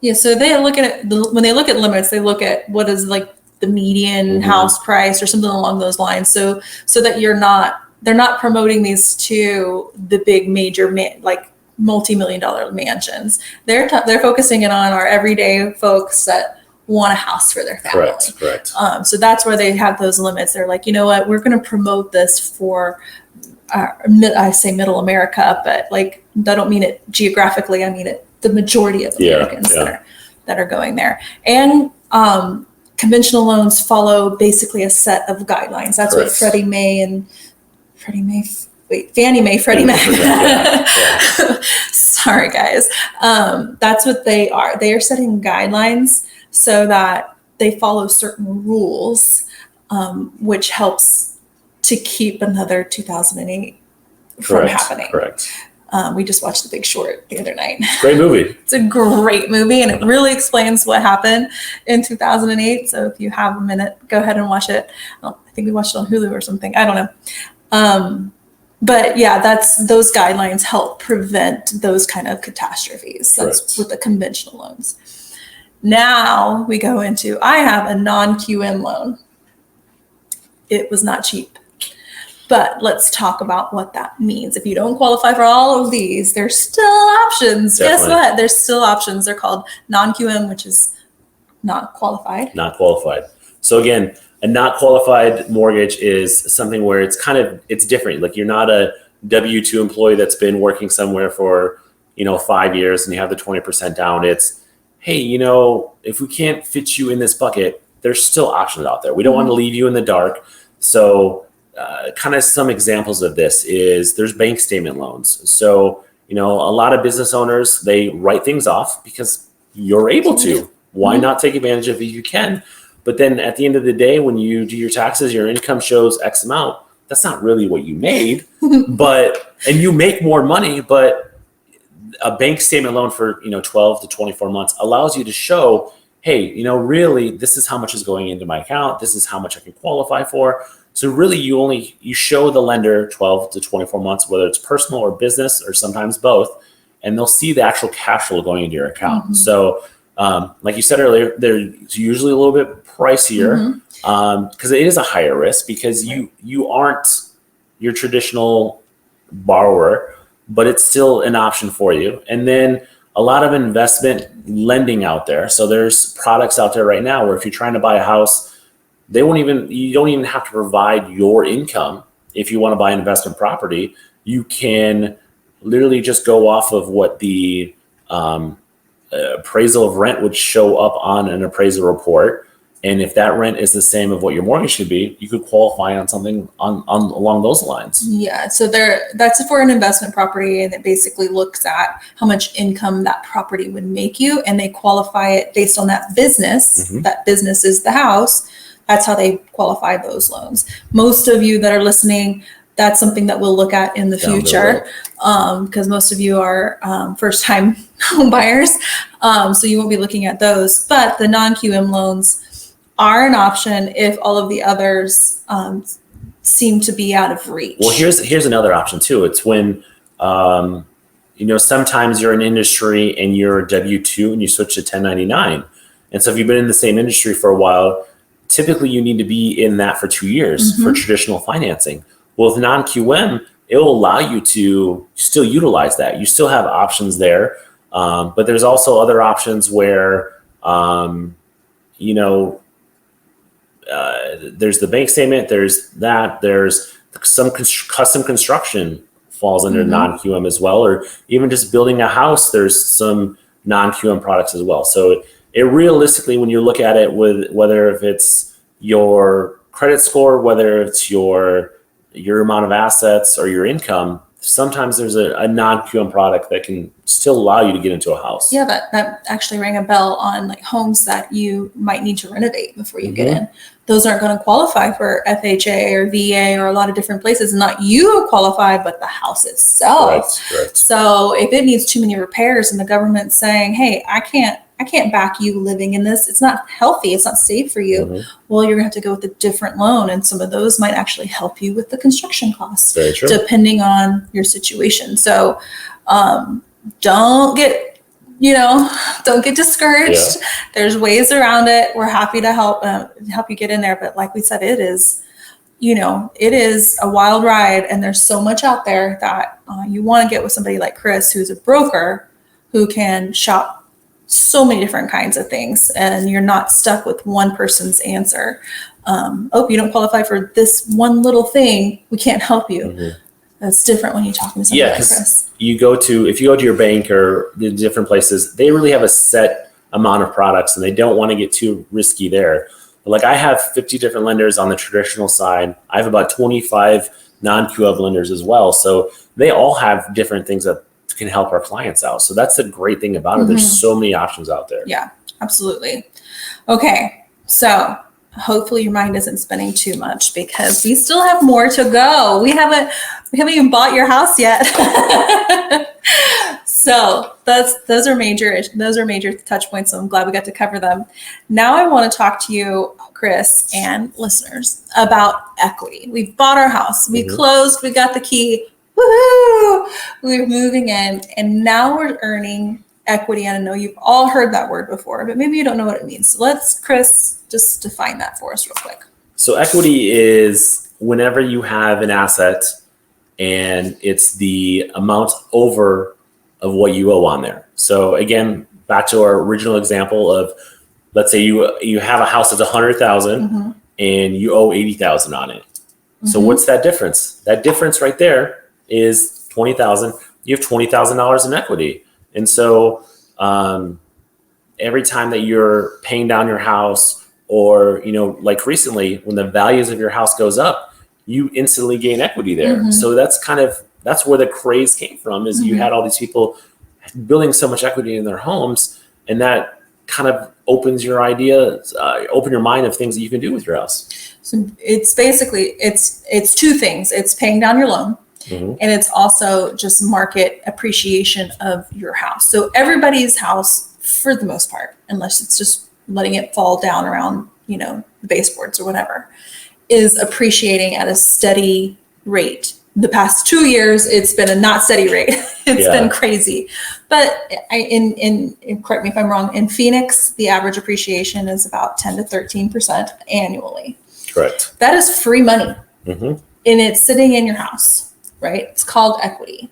Yeah. So they look at it, when they look at limits, they look at what is like the median house price or something along those lines. So that they're not promoting these to the big major like multi-million-dollar mansions. They're focusing it on our everyday folks that want a house for their family. Correct. So that's where they have those limits. They're like, you know what, we're going to promote this for, I say middle America, but like, I don't mean it geographically. I mean it, the majority of Americans that are going there. And conventional loans follow basically a set of guidelines. That's what Fannie Mae, Freddie Mac. Sorry, guys. That's what they are. They are setting guidelines so that they follow certain rules, which helps to keep another 2008 from happening. Correct. We just watched The Big Short the other night. Great movie. It's a great movie, and it really explains what happened in 2008. So if you have a minute, go ahead and watch it. I think we watched it on Hulu or something. I don't know. But yeah, those guidelines help prevent those kind of catastrophes. That's with the conventional loans. Now we go into, I have a non-QM loan. It was not cheap. But let's talk about what that means. If you don't qualify for all of these, there's still options. Definitely. Guess what? There's still options. They're called non-QM, which is not qualified. Not qualified. So again, a not qualified mortgage is something where it's different. Like you're not a W-2 employee that's been working somewhere for, 5 years and you have the 20% down. It's, hey, if we can't fit you in this bucket, there's still options out there. We don't want to leave you in the dark. So kind of some examples of this is there's bank statement loans. So, a lot of business owners, they write things off because you're able to. Why not take advantage of it if you can? But then at the end of the day, when you do your taxes, your income shows X amount. That's not really what you made, and you make more money, but a bank statement loan for, 12 to 24 months allows you to show, hey, really, this is how much is going into my account. This is how much I can qualify for. So really you show the lender 12 to 24 months, whether it's personal or business or sometimes both, and they'll see the actual cash flow going into your account. So like you said earlier, they're usually a little bit pricier because it is a higher risk because you aren't your traditional borrower, but it's still an option for you. And then a lot of investment lending out there. So there's products out there right now where if you're trying to buy a house, you don't even have to provide your income. If you want to buy an investment property, you can literally just go off of what the appraisal of rent would show up on an appraisal report. And if that rent is the same of what your mortgage should be, you could qualify on something on along those lines. Yeah. So that's for an investment property, and it basically looks at how much income that property would make you, and they qualify it based on that business. That business is the house. That's how they qualify those loans. Most of you that are listening, that's something that we'll look at in the future because most of you are first-time home buyers. So you won't be looking at those. But the non-QM loans are an option if all of the others seem to be out of reach. Well, here's another option too. It's when sometimes you're in industry and you're a W-2 and you switch to 1099. And so if you've been in the same industry for a while, typically you need to be in that for 2 years for traditional financing. Well, with non-QM, it will allow you to still utilize that. You still have options there. But there's also other options where, there's the bank statement, there's some custom construction falls under non-QM as well, or even just building a house, there's some non-QM products as well. So it realistically, when you look at it with whether if it's your credit score, whether it's your amount of assets or your income, sometimes there's a non-QM product that can still allow you to get into a house. Yeah, that actually rang a bell on like homes that you might need to renovate before you get in. Those aren't going to qualify for FHA or VA or a lot of different places. Not you qualify, but the house itself. Correct. So if it needs too many repairs and the government's saying, hey, I can't I can't back you living in this. It's not healthy. It's not safe for you. Mhm. Well, you're gonna have to go with a different loan. And some of those might actually help you with the construction costs, Very true. depending on your situation. So don't get, don't get discouraged. Yeah. There's ways around it. We're happy to help you get in there. But like we said, it is a wild ride, and there's so much out there that you want to get with somebody like Chris, who's a broker who can shop so many different kinds of things, and you're not stuck with one person's answer. You don't qualify for this one little thing, we can't help you. Mhm. That's different when you're talking to somebody like Chris. If you go to your bank or the different places, they really have a set amount of products, and they don't want to get too risky there. Like I have 50 different lenders on the traditional side. I have about 25 non-QF lenders as well. So they all have different things that can help our clients out. So that's the great thing about it. There's so many options out there. Yeah, absolutely. Okay, so hopefully your mind isn't spinning too much, because we still have more to go. We haven't even bought your house yet. So those are major touch points. So I'm glad we got to cover them. Now I want to talk to you, Chris, and listeners about equity. We bought our house. We closed. We got the key. Woohoo! We're moving in, and now we're earning equity. And I know you've all heard that word before, but maybe you don't know what it means. So let's, Chris, just define that for us real quick. So equity is whenever you have an asset and it's the amount over of what you owe on there. So again, back to our original example of, let's say you have a house that's $100,000 and you owe $80,000 on it. So what's that difference? That difference right there is $20,000. You have $20,000 in equity. And so every time that you're paying down your house, or, like recently when the values of your house goes up, you instantly gain equity there. So that's where the craze came from, is you had all these people building so much equity in their homes, and that kind of opens your open your mind of things that you can do with your house. So it's basically, it's two things. It's paying down your loan, and it's also just market appreciation of your house. So everybody's house, for the most part, unless it's just letting it fall down around, the baseboards or whatever, is appreciating at a steady rate. The past 2 years, it's been a not steady rate. It's been crazy. But correct me if I'm wrong, in Phoenix, the average appreciation is about 10 to 13% annually. Correct. That is free money. And it's sitting in your house, right? It's called equity.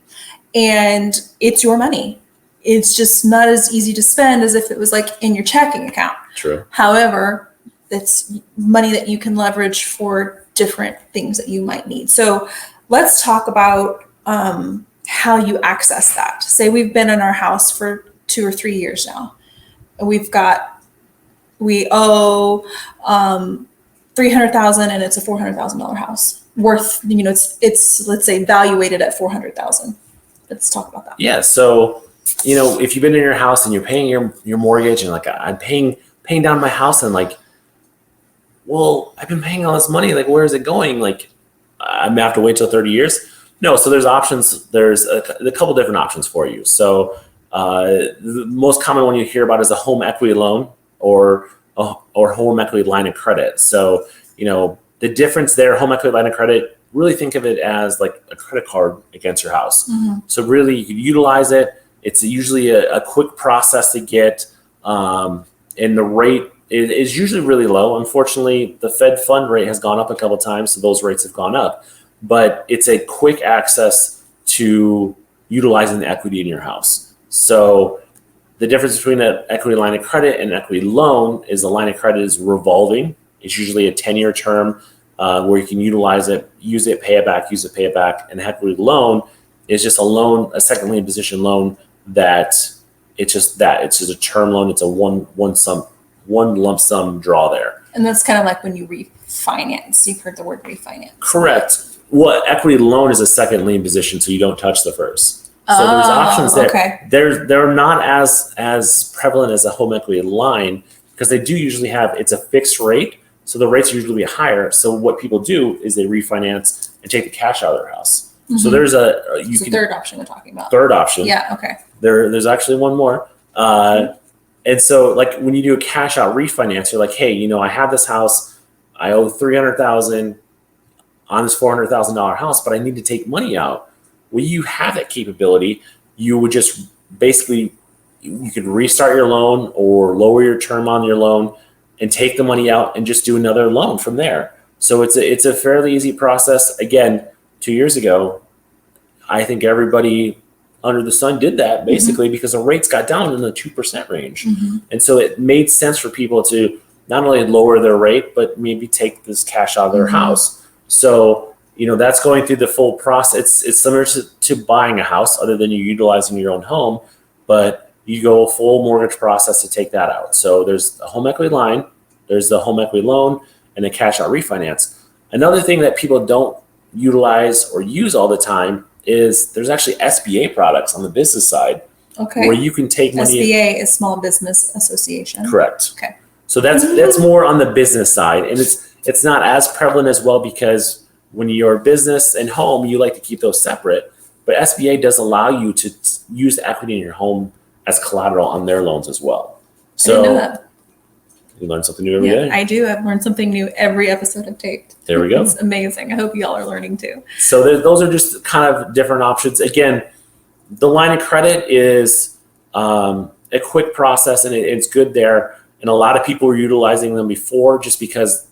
And it's your money. It's just not as easy to spend as if it was like in your checking account. True. However, it's money that you can leverage for different things that you might need. So let's talk about how you access that. Say we've been in our house for 2 or 3 years now. We owe $300,000, and it's a $400,000 house worth, it's let's say valuated at $400,000. Let's talk about that. Yeah. So, if you've been in your house and you're paying your mortgage, and like I'm paying down my house, and like, well, I've been paying all this money. Like, where is it going? Like, I'm gonna have to wait till 30 years. No. So there's options. There's a couple different options for you. So the most common one you hear about is a home equity loan or home equity line of credit. So, the difference there, home equity line of credit, really think of it as like a credit card against your house. So really you can utilize it. It's usually a quick process to get, and the rate is usually really low. Unfortunately, the Fed fund rate has gone up a couple of times, so those rates have gone up. But it's a quick access to utilizing the equity in your house. So the difference between an equity line of credit and an equity loan is the line of credit is revolving. It's usually a 10-year term where you can utilize it, use it, pay it back, use it, pay it back. And an equity loan is just a loan, a second lien position loan it's just a term loan. It's a one lump sum draw there. And that's kind of like when you refinance. You've heard the word refinance. Correct. Well, equity loan is a second lien position, so you don't touch the first. So there's options there. Okay. They're not as prevalent as a home equity line, because they do usually it's a fixed rate. So the rates usually be higher. So what people do is they refinance and take the cash out of their house. So there's the third option we're talking about. Third option. Yeah. Okay. There's actually one more. And so like when you do a cash out refinance, you're like, hey, I have this house, I owe $300,000 on this $400,000 house, but I need to take money out. Well, you have that capability. You would just basically, you could restart your loan or lower your term on your loan and take the money out and just do another loan from there. So it's a fairly easy process. Again, 2 years ago, I think everybody under the sun did that basically because the rates got down in the 2% range. And so it made sense for people to not only lower their rate, but maybe take this cash out of their house. So, that's going through the full process. It's similar to buying a house other than you utilizing your own home, but you go a full mortgage process to take that out. So there's a home equity line, there's the home equity loan, and a cash out refinance. Another thing that people don't utilize or use all the time is there's actually SBA products on the business side. Okay. Where you can take money. SBA is Small Business Association. Correct. Okay. So that's more on the business side, and it's not as prevalent as well because when you're business and home, you like to keep those separate. But SBA does allow you to use equity in your home as collateral on their loans as well. So I didn't know that. You learn something new every day. I do. I've learned something new every episode I've taped. There we go. It's amazing. I hope y'all are learning too. So those are just kind of different options. Again, the line of credit is a quick process, and it's good there. And a lot of people were utilizing them before just because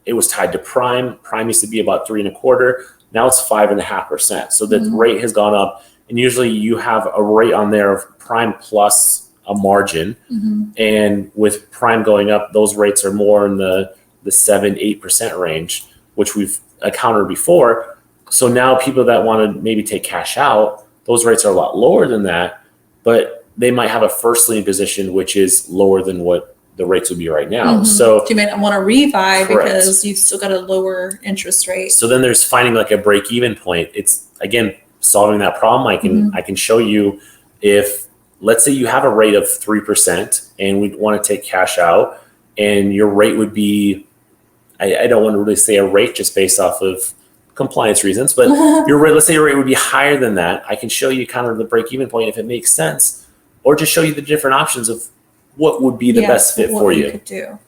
it was tied to prime. Prime used to be about 3.25. Now it's 5.5%. So the rate has gone up. And usually you have a rate on there of prime plus a margin. And with prime going up, those rates are more in the 7-8% range, which we've encountered before. So now people that want to maybe take cash out, those rates are a lot lower than that, but they might have a first lien position, which is lower than what the rates would be right now. So you may not want to refi correct. because you've still got a lower interest rate. So then there's finding like a break even point. It's again solving that problem. I can show you if let's say you have a rate of 3% and we want to take cash out, and your rate would be I don't want to really say a rate just based off of compliance reasons, but your rate, let's say your rate would be higher than that. I can show you kind of the break even point if it makes sense, or just show you the different options of what would be the best fit for you. Could do.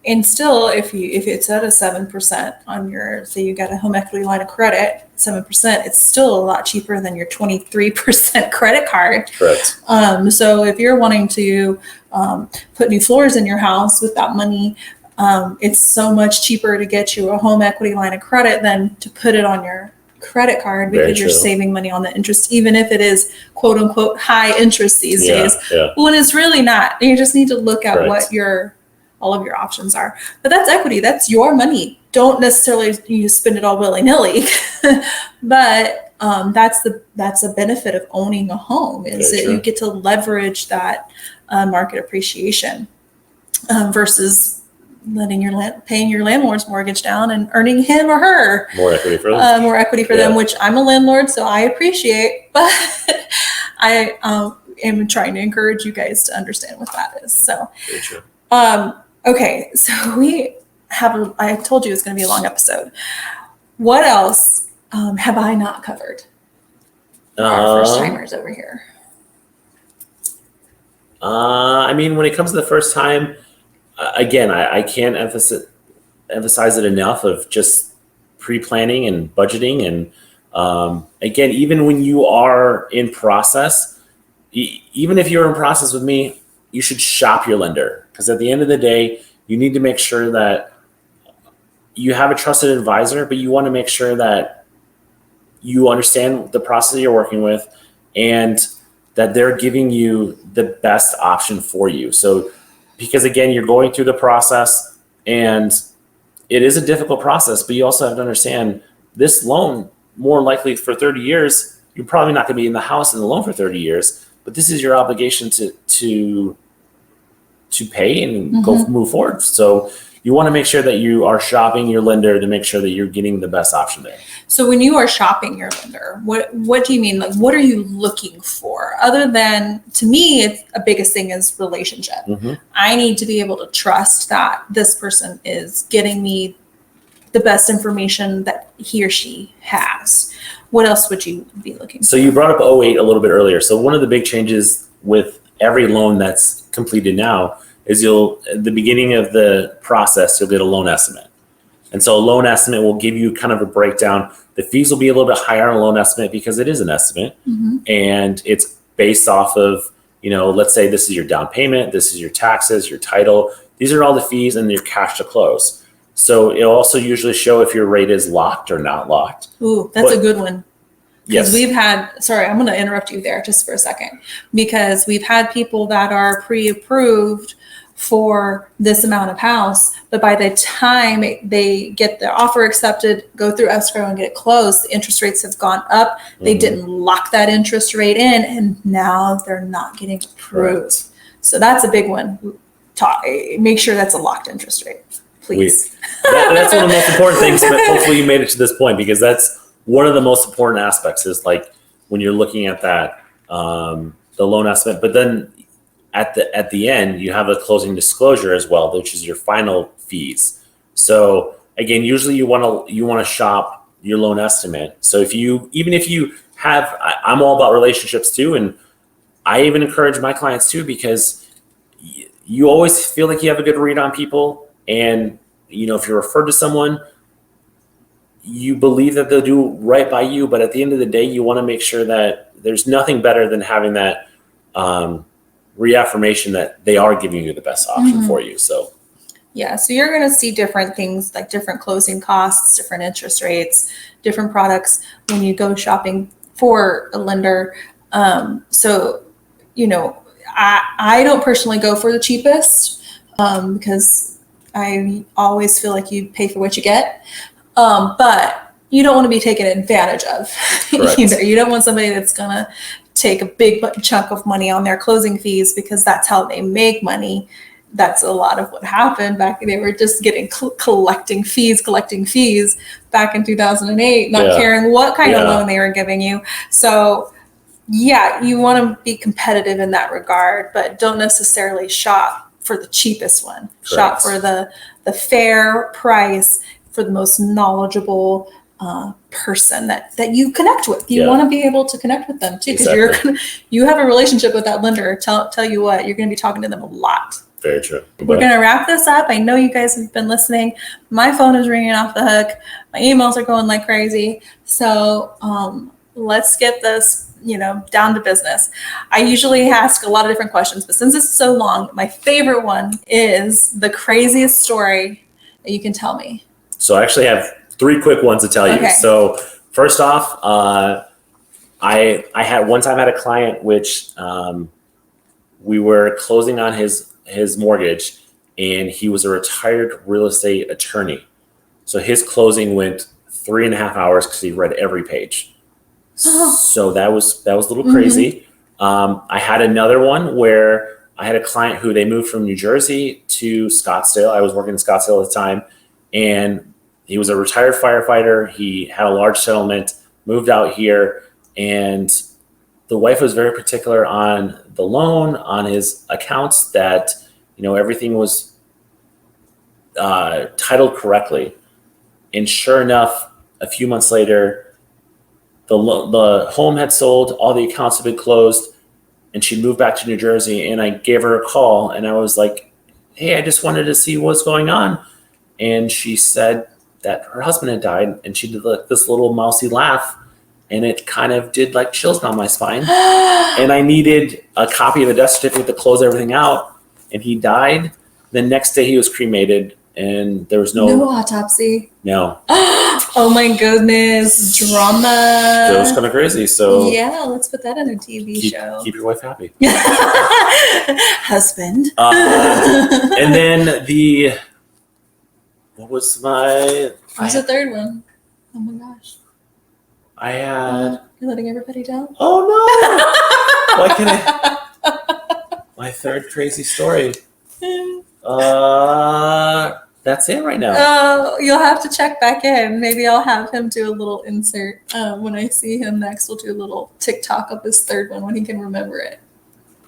And still, if it's at a 7% on your, say you got a home equity line of credit, 7%, it's still a lot cheaper than your 23% credit card. Correct. So if you're wanting to put new floors in your house with that money, it's so much cheaper to get you a home equity line of credit than to put it on your credit card because you're saving money on the interest, even if it is quote unquote high interest these days. When it's really not. You just need to look at what all of your options are. But that's equity. That's your money. Don't necessarily you spend it all willy-nilly. But that's a benefit of owning a home is that you get to leverage that market appreciation versus paying your landlord's mortgage down and earning him or her more equity for them. Which I'm a landlord, so I appreciate, but I am trying to encourage you guys to understand what that is. So, okay, so I told you it's going to be a long episode. What else have I not covered? Our first timers over here. I mean, when it comes to the first time, again, I can't emphasize it enough of just pre-planning and budgeting. And again, even when you are in process, even if you're in process with me, you should shop your lender. Because at the end of the day, you need to make sure that you have a trusted advisor, but you want to make sure that you understand the process you're working with and that they're giving you the best option for you. So because again, you're going through the process and it is a difficult process, but you also have to understand this loan, more likely for 30 years, you're probably not going to be in the house in the loan for 30 years, but this is your obligation to pay and go move forward. So you want to make sure that you are shopping your lender to make sure that you're getting the best option there. So when you are shopping your lender, what do you mean? Like, what are you looking for? Other than, to me, it's a biggest thing is relationship. I need to be able to trust that this person is getting me the best information that he or she has. What else would you be looking for? So you brought up 08 a little bit earlier. So one of the big changes with every loan that's completed now is at the beginning of the process, you'll get a loan estimate. And so a loan estimate will give you kind of a breakdown. The fees will be a little bit higher on a loan estimate because it is an estimate, and it's based off of, let's say this is your down payment, this is your taxes, your title. These are all the fees and your cash to close. So it'll also usually show if your rate is locked or not locked. Ooh, that's a good one. Yes. Because I'm going to interrupt you there just for a second, because we've had people that are pre-approved for this amount of house, but by the time they get their offer accepted, go through escrow and get it closed, the interest rates have gone up. They didn't lock that interest rate in, and now they're not getting approved. Right. So that's a big one. Make sure that's a locked interest rate, please. That's one of the most important things, but hopefully you made it to this point, because that's one of the most important aspects is like when you're looking at that, the loan estimate, but then at the end, you have a closing disclosure as well, which is your final fees. So again, usually you want to shop your loan estimate. So even if you have, I'm all about relationships too, and I even encourage my clients too, because you always feel like you have a good read on people, and if you're referred to someone, you believe that they'll do right by you, but at the end of the day, you want to make sure that there's nothing better than having that reaffirmation that they are giving you the best option for you. So you're going to see different things, like different closing costs, different interest rates, different products when you go shopping for a lender. I don't personally go for the cheapest because I always feel like you pay for what you get. But you don't want to be taken advantage of either. You don't want somebody that's going to take a big chunk of money on their closing fees because that's how they make money. That's a lot of what happened back. They were just getting collecting fees back in 2008, not caring what kind of loan they were giving you. So you want to be competitive in that regard, but don't necessarily shop for the cheapest one. Correct. Shop for the fair price, for the most knowledgeable person that you connect with. You want to be able to connect with them too, because you have a relationship with that lender. Tell you what, you're going to be talking to them a lot. Very true. We're going to wrap this up. I know you guys have been listening. My phone is ringing off the hook. My emails are going like crazy. So let's get this, down to business. I usually ask a lot of different questions, but since it's so long, my favorite one is the craziest story that you can tell me. So I actually have 3 quick ones to tell you. Okay. So first off, I had one time had a client which we were closing on his mortgage, and he was a retired real estate attorney. So his closing went 3.5 hours because he read every page. So that was a little crazy. I had another one where I had a client who they moved from New Jersey to Scottsdale. I was working in Scottsdale at the time, and he was a retired firefighter. He had a large settlement, moved out here, and the wife was very particular on the loan, on his accounts, that, everything was titled correctly. And sure enough, a few months later, the home had sold, all the accounts had been closed, and she moved back to New Jersey. And I gave her a call, and I was like, hey, I just wanted to see what's going on. And she said that her husband had died, and she did this little mousy laugh, and it kind of did like chills down my spine. And I needed a copy of the death certificate to close everything out. And he died. The next day he was cremated, and there was no autopsy. No. Oh my goodness, drama. That was kind of crazy. So let's put that in a TV show. Keep your wife happy. Husband. And then what was the third one? Oh my gosh. I had. You're letting everybody down? Oh no! Why can't I? My third crazy story. That's it right now. Oh, you'll have to check back in. Maybe I'll have him do a little insert when I see him next. We'll do a little TikTok of his third one when he can remember it.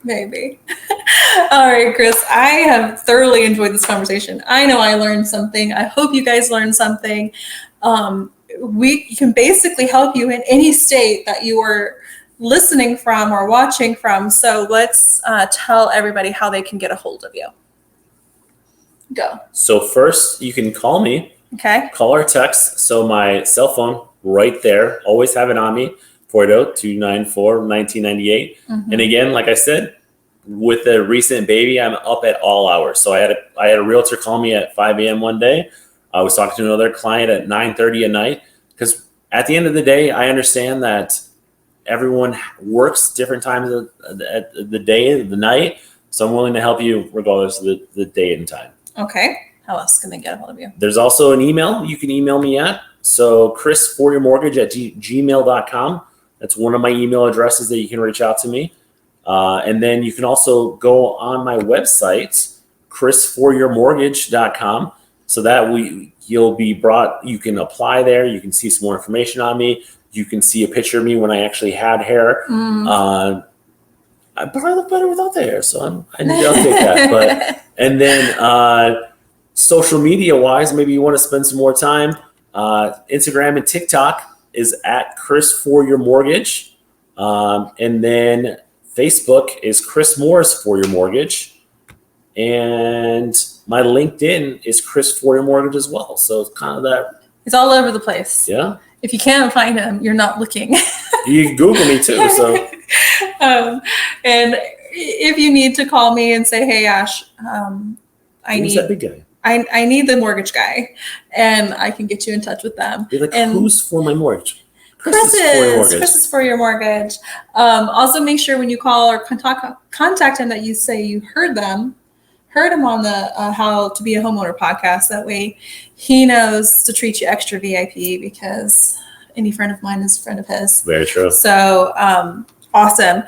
Maybe. All right, Chris, I have thoroughly enjoyed this conversation. I know I learned something. I hope you guys learned something. We can basically help you in any state that you are listening from or watching from. So let's tell everybody how they can get a hold of you. Go. So first, you can call me. Okay. Call or text. So my cell phone right there. Always have it on me. 480-294-1998. And again, like I said, with the recent baby, I'm up at all hours. So I had a realtor call me at 5 a.m. one day. I was talking to another client at 9:30 at night, because at the end of the day, I understand that everyone works different times of the day, the night. So I'm willing to help you regardless of the date and time. Okay. How else can they get a hold of you? There's also an email you can email me at. So ChrisForYourMortgage@gmail.com. That's one of my email addresses that you can reach out to me. And then you can also go on my website, ChrisForYourMortgage.com. So that you can apply there. You can see some more information on me. You can see a picture of me when I actually had hair. But I look better without the hair, so I need to update that. And then social media wise, maybe you want to spend some more time. Instagram and TikTok is at ChrisForYourMortgage. And then Facebook is Chris Morris for Your Mortgage. And my LinkedIn is Chris for Your Mortgage as well. So it's kind of that. It's all over the place. Yeah. If you can't find him, you're not looking. You can Google me too. So. And if you need to call me and say, hey, Ash, Who's that big guy? I need the mortgage guy, and I can get you in touch with them. You're like, and who's for my mortgage? Chris is for your mortgage. Also, make sure when you call or contact him that you say you heard him on the How to Be a Homeowner podcast. That way he knows to treat you extra VIP, because any friend of mine is a friend of his. Very true. So awesome.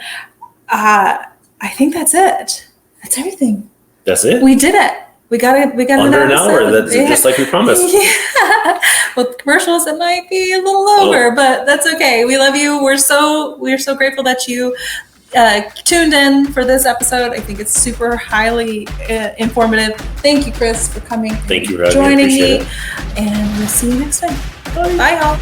I think that's it. That's everything. That's it? We did it. We got under an hour. That's just like we promised. Yeah. With commercials, it might be a little over, but that's okay. We love you. We're so grateful that you tuned in for this episode. I think it's super highly informative. Thank you, Chris, for coming. Thank you for joining me. And we'll see you next time. Bye, y'all.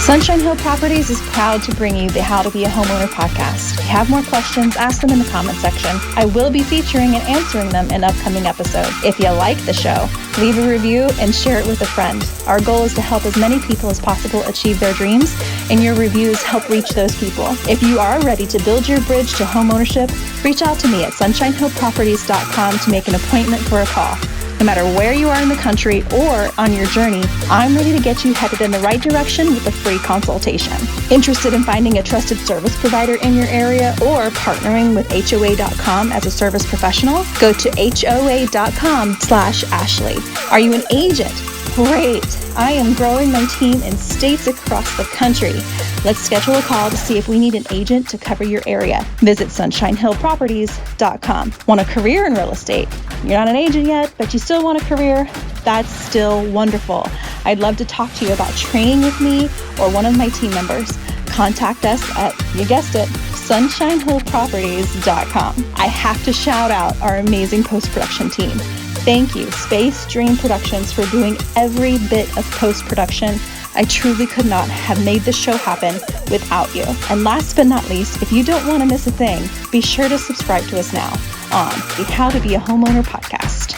Sunshine Hill Properties is proud to bring you the How to Be a Homeowner podcast. If you have more questions, ask them in the comment section. I will be featuring and answering them in upcoming episodes. If you like the show, leave a review and share it with a friend. Our goal is to help as many people as possible achieve their dreams, and your reviews help reach those people. If you are ready to build your bridge to homeownership, reach out to me at sunshinehillproperties.com to make an appointment for a call. No matter where you are in the country or on your journey, I'm ready to get you headed in the right direction with a free consultation. Interested in finding a trusted service provider in your area or partnering with HOA.com as a service professional? Go to HOA.com/Ashley. Are you an agent? Great. I am growing my team in states across the country. Let's schedule a call to see if we need an agent to cover your area. Visit sunshinehillproperties.com. Want a career in real estate? You're not an agent yet, but you still want a career? That's still wonderful. I'd love to talk to you about training with me or one of my team members. Contact us at, you guessed it, sunshinehillproperties.com. I have to shout out our amazing post-production team. Thank you, Space Dream Productions, for doing every bit of post-production. I truly could not have made this show happen without you. And last but not least, if you don't want to miss a thing, be sure to subscribe to us now on the How to Be a Homeowner podcast.